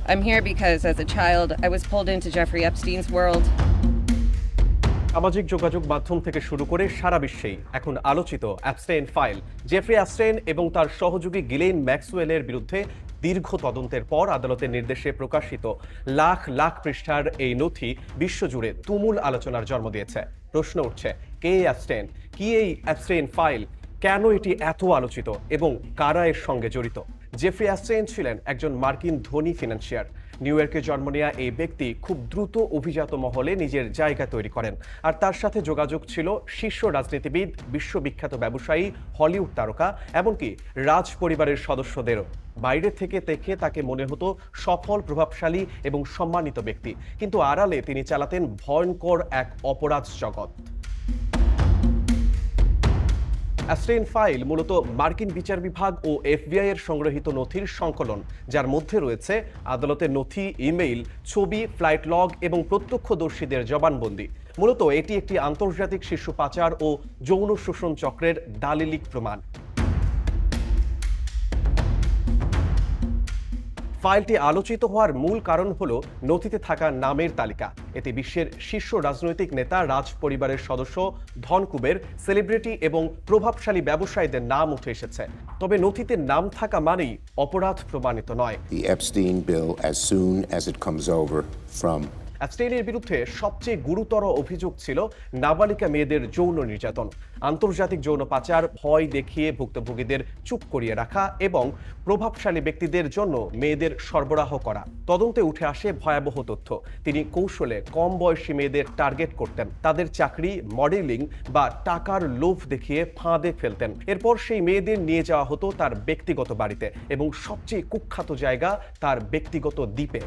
I'm here because as a child, I was pulled into Jeffrey Epstein's world. সামাজিক যোগাযোগ মাধ্যম থেকে শুরু করে সারা বিশ্বেই এখন আলোচিত অ্যাপস্টেইন ফাইল। জেফ্রি অ্যাপস্টেইন এবং তার সহযোগী গিলেন ম্যাক্সওয়েলের বিরুদ্ধে দীর্ঘ তদন্তের পর আদালতের নির্দেশে প্রকাশিত লাখ লাখ পৃষ্ঠার এই নথি বিশ্বজুড়ে তুমুল আলোচনার জন্ম দিয়েছে। প্রশ্ন উঠছে, কে অ্যাপস্টেইন, কি এই অ্যাপস্টেইন ফাইল, কেন এটি এত আলোচিত এবং কারা এর সঙ্গে জড়িত? জেফ্রি অ্যাপস্টেইন ছিলেন একজন মার্কিন ধনী ফিনান্সিয়ার। নিউ ইয়র্কে জন্ম নেওয়া এই ব্যক্তি খুব দ্রুত অভিজাত মহলে নিজের জায়গা তৈরি করেন, আর তার সাথে যোগাযোগ ছিল শীর্ষ রাজনীতিবিদ, বিশ্ববিখ্যাত ব্যবসায়ী, হলিউড তারকা, এমনকি রাজ পরিবারের সদস্যদেরও। বাইরে থেকে দেখে তাকে মনে হতো সফল, প্রভাবশালী এবং সম্মানিত ব্যক্তি, কিন্তু আড়ালে তিনি চালাতেন ভয়ঙ্কর এক অপরাধ জগৎ। অ্যাপস্টেইন ফাইল মূলত মার্কিন বিচার বিভাগ ও এফবিআই এর সংগৃহীত নথির সংকলন, যার মধ্যে রয়েছে আদালতের নথি, ইমেইল, ছবি, ফ্লাইট লগ এবং প্রত্যক্ষদর্শীদের জবানবন্দি। মূলত এটি একটি আন্তর্জাতিক শিশু পাচার ও যৌন শোষণ চক্রের দালিলিক প্রমাণ। ফাইলটি আলোচিত হওয়ার মূল কারণ হল নথিতে থাকা নামের তালিকা। এতে বিশ্বের শীর্ষ রাজনৈতিক নেতা, রাজ পরিবারের সদস্য, ধনকুবের, সেলিব্রিটি এবং প্রভাবশালী ব্যবসায়ীদের নাম উঠে এসেছে। তবে নথিতে নাম থাকা মানেই অপরাধ প্রমাণিত নয়। The Epstein bill as soon as it comes over from অ্যাপস্টেইনের বিরুদ্ধে সবচেয়ে গুরুতর অভিযোগ ছিল নাবালিকা মেয়েদের যৌন নির্যাতন, আন্তর্জাতিক যৌন পাচার, ভয় দেখিয়ে ভুক্তভোগীদের চুপ করিয়ে রাখা এবং প্রভাবশালী ব্যক্তিদের জন্য মেয়েদের সরবরাহ করা। তদন্তে উঠে আসে ভয়াবহ তথ্য। তিনি কৌশলে কম বয়সী মেয়েদের টার্গেট করতেন, তাদের চাকরি, মডেলিং বা টাকার লোভ দেখিয়ে ফাঁদে ফেলতেন। এরপর সেই মেয়েদের নিয়ে যাওয়া হতো তার ব্যক্তিগত বাড়িতে এবং সবচেয়ে কুখ্যাত জায়গা, তার ব্যক্তিগত দ্বীপে।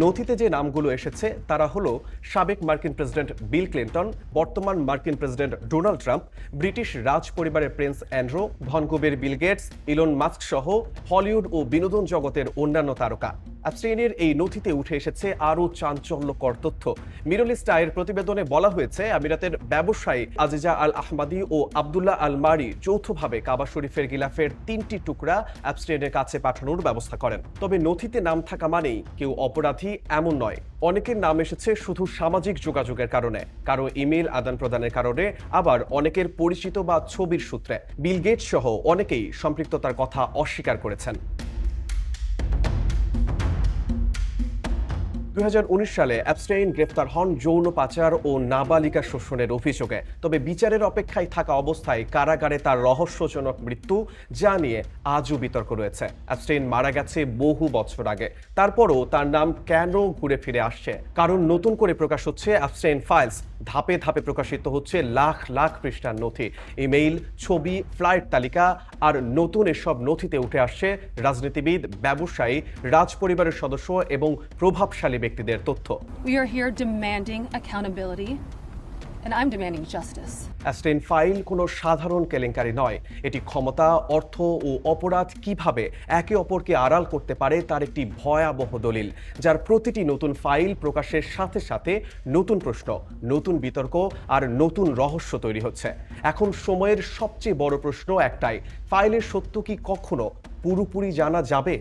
নথিতে যে নামগুলো এসেছে তারা হলো সাবেক মার্কিন প্রেসিডেন্ট বিল ক্লিন্টন, বর্তমান মার্কিন প্রেসিডেন্ট ডোনাল্ড ট্রাম্প, ব্রিটিশ রাজ পরিবারের প্রিন্স অ্যান্ড্রু, ধনকুবের বিল গেটস, ইলন মাস্ক সহ হলিউড ও বিনোদন জগতের অন্যান্য তারকা। অ্যাপস্টেইনের এই নথিতে উঠে এসেছে আরও চাঞ্চল্যকর তথ্য। মিডল ইস্ট আইয়ের প্রতিবেদনে বলা হয়েছে, আমিরাতের ব্যবসায়ী আজিজা আল আহমাদি ও আবদুল্লাহ আল মারি যৌথভাবে কাবা শরীফের গিলাফের 3টি টুকরা অ্যাপস্টেইনের কাছে পাঠানোর ব্যবস্থা করেন। তবে নথিতে নাম থাকা মানেই কেউ অপরাধী এমন নয়। অনেকের নাম এসেছে শুধু সামাজিক যোগাযোগের কারণে, কারো ইমেল আদান প্রদানের কারণে, আবার অনেকের পরিচিত বা ছবির সূত্রে। বিল গেটস সহ অনেকেই সম্পৃক্ততার কথা অস্বীকার করেছেন। 2019 সালে অ্যাপস্টেইন গ্রেফতার হন যৌন পাচার ও নাবালিকা শোষণের অভিযোগে। তবে বিচারের অপেক্ষায় থাকা অবস্থায় কারাগারে তার রহস্যজনক মৃত্যু, যা নিয়ে আজও বিতর্ক রয়েছে। অ্যাপস্টেইন মারা গেছে বহু বছর আগে, তারপরও তার নাম কেন ঘুরে ফিরে আসছে? কারণ নতুন করে প্রকাশ হচ্ছে অ্যাপস্টেইন ফাইলস। ধাপে ধাপে প্রকাশিত হচ্ছে লাখ লাখ পৃষ্ঠার নথি, ইমেইল, ছবি, ফ্লাইট তালিকা, আর নতুন এসব নথিতে উঠে আসছে রাজনীতিবিদ, ব্যবসায়ী, রাজ পরিবারের সদস্য এবং প্রভাবশালী ব্যক্তিদের তথ্য। We are here demanding accountability, and I'm demanding justice. Epstein file কোনো সাধারণ কেলেঙ্কারি নয়। এটি ক্ষমতা, অর্থ ও অপরাধ কিভাবে একে অপরকে আড়াল করতে পারে তার একটি ভয়াবহ দলিল, যার প্রতিটি নতুন ফাইল প্রকাশের সাথে সাথে নতুন প্রশ্ন, নতুন বিতর্ক আর নতুন রহস্য তৈরি হচ্ছে। এখন সময়ের সবচেয়ে বড় প্রশ্ন একটাই, ফাইলের সত্য কি কখনো পুরোপুরি জানা যাবে?